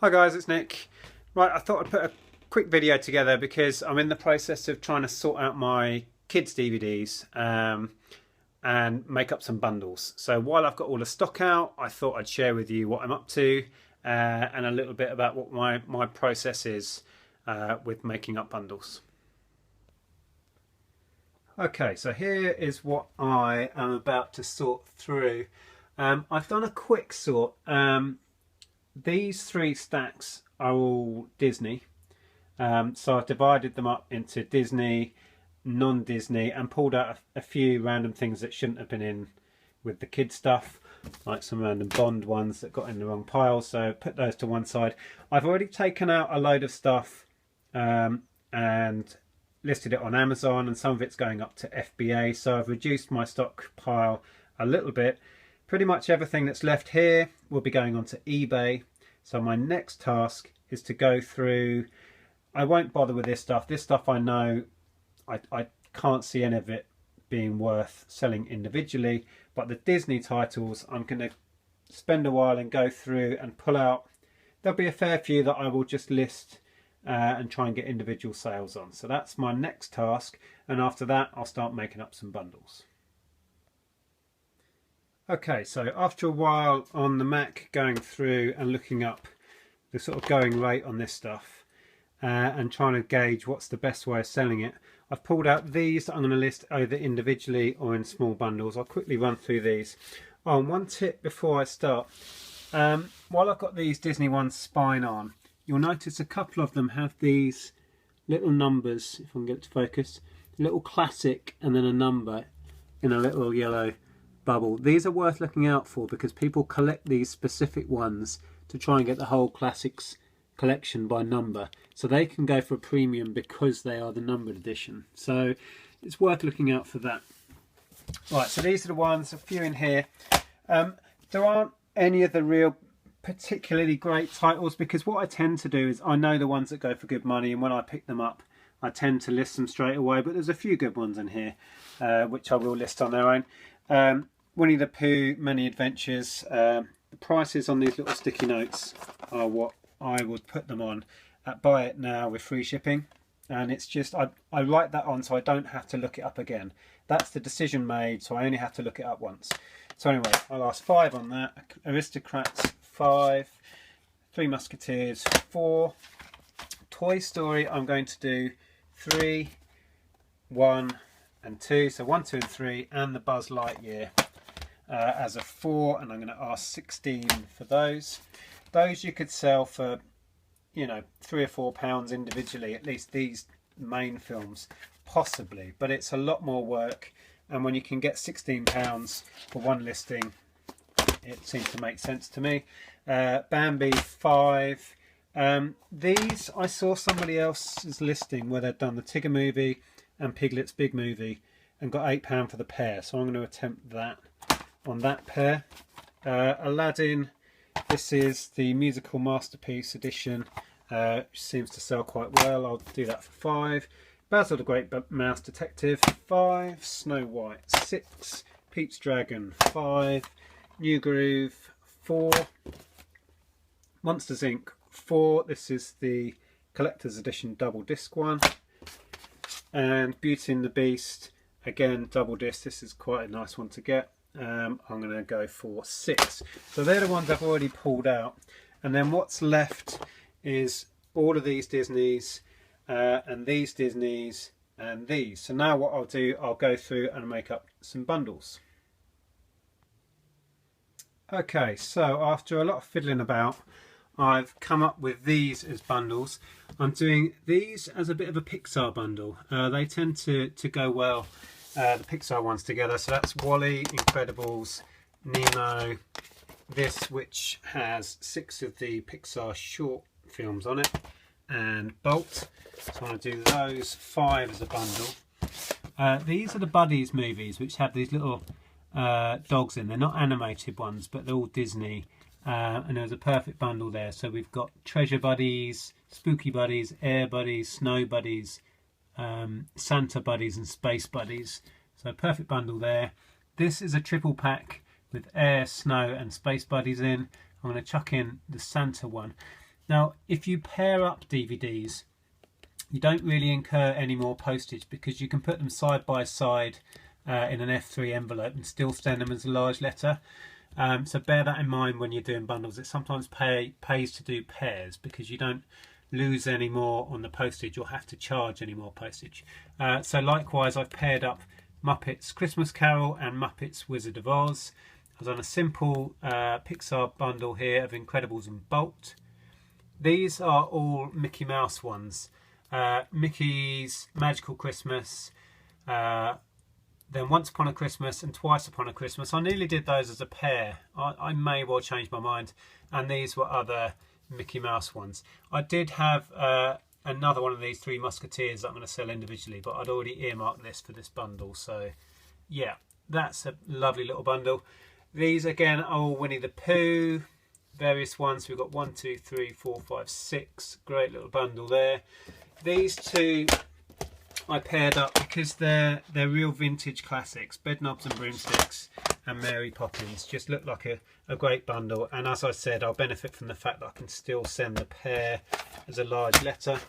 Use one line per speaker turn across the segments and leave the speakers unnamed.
Hi guys, it's Nick. Right, I thought I'd put a quick video together because I'm in the process of trying to sort out my kids' DVDs and make up some bundles. So while I've got all the stock out, I thought I'd share with you what I'm up to and a little bit about what my process is with making up bundles. Okay, so here is what I am about to sort through. I've done a quick sort. These three stacks are all Disney, so I've divided them up into Disney, non-Disney, and pulled out a few random things that shouldn't have been in with the kids stuff, like some random Bond ones that got in the wrong pile, so put those to one side. I've already taken out a load of stuff and listed it on Amazon, and some of it's going up to FBA, so I've reduced my stock pile a little bit. Pretty much everything that's left here will be going onto eBay. So my next task is to go through. I won't bother with this stuff. This stuff I know I can't see any of it being worth selling individually. But the Disney titles, I'm going to spend a while and go through and pull out. There'll be a fair few that I will just list and try and get individual sales on. So that's my next task. And after that, I'll start making up some bundles. Okay, so after a while on the Mac going through and looking up the sort of going rate on this stuff and trying to gauge what's the best way of selling it, I've pulled out these that I'm going to list either individually or in small bundles. I'll quickly run through these. Oh, and one tip before I start. While I've got these Disney ones spine on, you'll notice a couple of them have these little numbers, if I can get it to focus, a little classic and then a number in a little yellow bubble. These are worth looking out for because people collect these specific ones to try and get the whole classics collection by number, so they can go for a premium because they are the numbered edition, so it's worth looking out for that. Right, so these are the ones, a few in here. There aren't any of the real particularly great titles because what I tend to do is I know the ones that go for good money, and when I pick them up I tend to list them straight away, but there's a few good ones in here which I will list on their own. Winnie the Pooh, Many Adventures. The prices on these little sticky notes are what I would put them on at buy it now with free shipping, and it's just I write that on so I don't have to look it up again. That's the decision made, so I only have to look it up once. So anyway, I'll ask 5 on that. Aristocrats 5, Three Musketeers 4, Toy Story I'm going to do 3, 1 and 2, so 1, 2 and 3, and the Buzz Lightyear as a 4, and I'm going to ask 16 for those. Those you could sell for, you know, £3 or £4 individually, at least these main films, possibly, but it's a lot more work, and when you can get £16 for one listing, it seems to make sense to me. Bambi 5. These I saw somebody else's listing where they'd done the Tigger movie and Piglet's Big Movie and got £8 for the pair, so I'm going to attempt that on that pair. Aladdin, this is the musical masterpiece edition, which seems to sell quite well. I'll do that for 5. Basil the Great Mouse Detective 5, Snow White 6, Pete's Dragon 5, New Groove 4, Monsters Inc 4, this is the collector's edition double disc one, and Beauty and the Beast, again double disc. This is quite a nice one to get. I'm going to go for 6. So they're the ones I've already pulled out, and then what's left is all of these Disneys and these Disneys and these. So now what I'll do, I'll go through and make up some bundles. Okay, so after a lot of fiddling about, I've come up with these as bundles. I'm doing these as a bit of a Pixar bundle. They tend to go well, the Pixar ones together. So that's WALL-E, Incredibles, Nemo, this which has 6 of the Pixar short films on it, and Bolt. So I'm going to do those 5 as a bundle. These are the Buddies movies, which have these little dogs in. They're not animated ones, but they're all Disney. And there's a perfect bundle there. So we've got Treasure Buddies, Spooky Buddies, Air Buddies, Snow Buddies, Santa Buddies and Space Buddies. So perfect bundle there. This is a triple pack with Air, Snow and Space Buddies in. I'm going to chuck in the Santa one. Now, if you pair up DVDs, you don't really incur any more postage because you can put them side by side in an F3 envelope and still send them as a large letter. So bear that in mind when you're doing bundles. It sometimes pays to do pairs because you don't lose any more on the postage or have to charge any more postage. So likewise, I've paired up Muppets Christmas Carol and Muppets Wizard of Oz. I've done a simple Pixar bundle here of Incredibles and Bolt. These are all Mickey Mouse ones. Mickey's Magical Christmas, then Once Upon a Christmas and Twice Upon a Christmas. I nearly did those as a pair. I may well change my mind. And these were other Mickey Mouse ones. I did have another one of these Three Musketeers that I'm going to sell individually, but I'd already earmarked this for this bundle. So yeah, that's a lovely little bundle. These again are all Winnie the Pooh, various ones. We've got 1, 2, 3, 4, 5, 6. Great little bundle there. These two I paired up because they're real vintage classics. Bedknobs and Broomsticks and Mary Poppins just look like a great bundle, and as I said, I'll benefit from the fact that I can still send the pair as a large letter.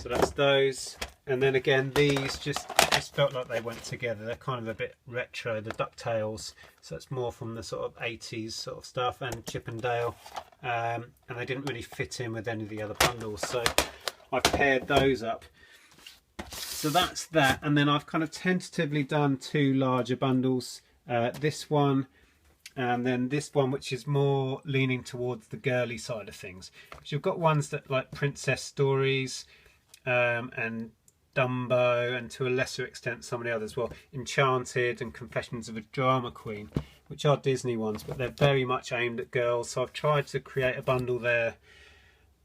So that's those. And then again, these just felt like they went together. They're kind of a bit retro, the DuckTales, so it's more from the sort of 80s sort of stuff, and Chip and Dale, and they didn't really fit in with any of the other bundles, so I've paired those up. So that's that, and then I've kind of tentatively done two larger bundles, this one and then this one, which is more leaning towards the girly side of things. Because you've got ones that like Princess Stories and Dumbo, and to a lesser extent some of the others, well, Enchanted and Confessions of a Drama Queen, which are Disney ones, but they're very much aimed at girls. So I've tried to create a bundle there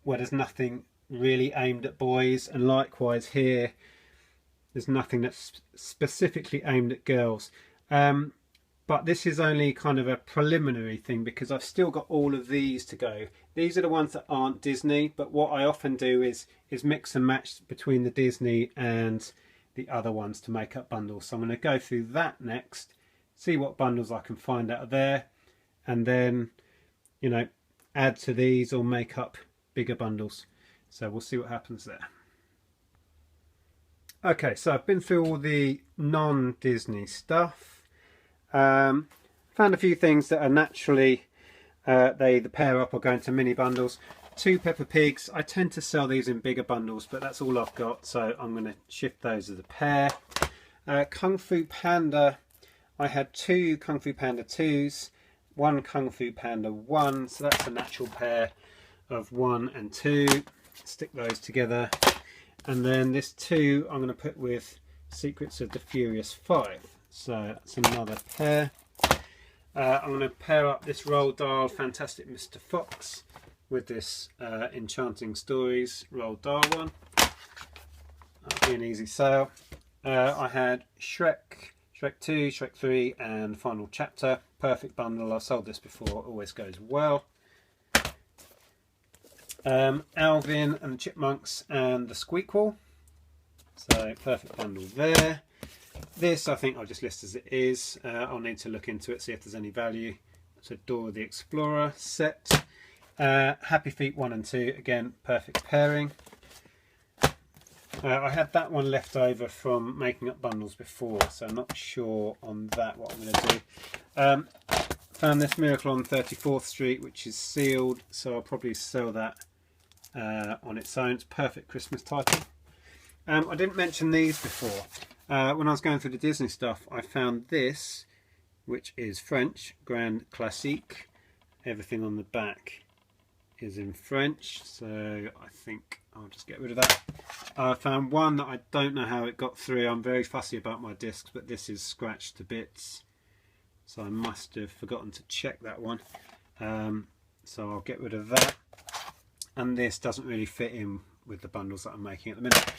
where there's nothing really aimed at boys, and likewise here there's nothing that's specifically aimed at girls. But this is only kind of a preliminary thing because I've still got all of these to go. These are the ones that aren't Disney, but what I often do is mix and match between the Disney and the other ones to make up bundles. So I'm going to go through that next, see what bundles I can find out of there, and then, you know, add to these or make up bigger bundles. So we'll see what happens there. Okay, so I've been through all the non-Disney stuff. Found a few things that are naturally the pair up or go into mini bundles. 2 Peppa Pigs. I tend to sell these in bigger bundles, but that's all I've got, so I'm going to shift those as a pair. Kung Fu Panda. I had 2 Kung Fu Panda 2s, 1 Kung Fu Panda 1, so that's a natural pair of 1 and 2. Stick those together, and then this 2 I'm going to put with Secrets of the Furious 5. So that's another pair. I'm going to pair up this Roald Dahl Fantastic Mr. Fox with this Enchanting Stories Roald Dahl one. That'll be an easy sale. I had Shrek, Shrek 2, Shrek 3 and Final Chapter. Perfect bundle. I've sold this before. Always goes well. Alvin and the Chipmunks and the Squeakquel. So perfect bundle there. This I think I'll just list as it is. I'll need to look into it, see if there's any value. It's a Dora the Explorer set. Happy Feet 1 and 2, again perfect pairing. I had that one left over from making up bundles before, so I'm not sure on that what I'm going to do. Found this Miracle on 34th Street, which is sealed, so I'll probably sell that on its own. It's perfect Christmas title. I didn't mention these before. When I was going through the Disney stuff, I found this, which is French, Grand Classique. Everything on the back is in French, so I think I'll just get rid of that. I found one that I don't know how it got through. I'm very fussy about my discs, but this is scratched to bits, so I must have forgotten to check that one. So I'll get rid of that. And this doesn't really fit in with the bundles that I'm making at the minute.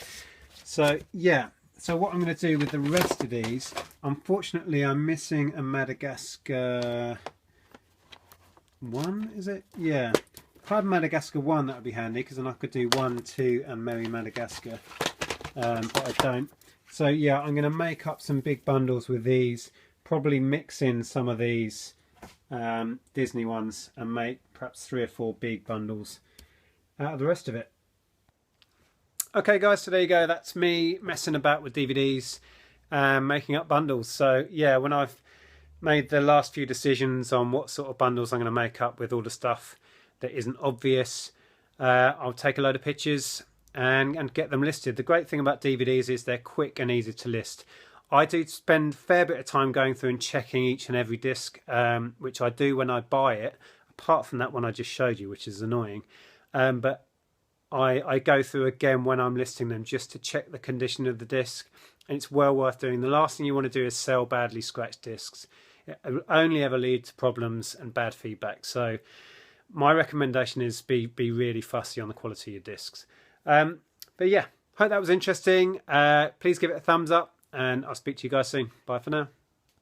So yeah. So what I'm going to do with the rest of these, unfortunately I'm missing a Madagascar 1, is it? Yeah. If I had Madagascar 1 that would be handy, because then I could do 1, 2 and Merry Madagascar, but I don't. So yeah, I'm going to make up some big bundles with these, probably mix in some of these Disney ones and make perhaps 3 or 4 big bundles out of the rest of it. Okay guys, so there you go. That's me messing about with DVDs and making up bundles. So yeah, when I've made the last few decisions on what sort of bundles I'm going to make up with all the stuff that isn't obvious, I'll take a load of pictures and get them listed. The great thing about DVDs is they're quick and easy to list. I do spend a fair bit of time going through and checking each and every disc, which I do when I buy it, apart from that one I just showed you, which is annoying. But I go through again when I'm listing them just to check the condition of the disc, and it's well worth doing. The last thing you want to do is sell badly scratched discs. It will only ever lead to problems and bad feedback. So my recommendation is be really fussy on the quality of your discs. But yeah, hope that was interesting. Please give it a thumbs up, and I'll speak to you guys soon. Bye for now.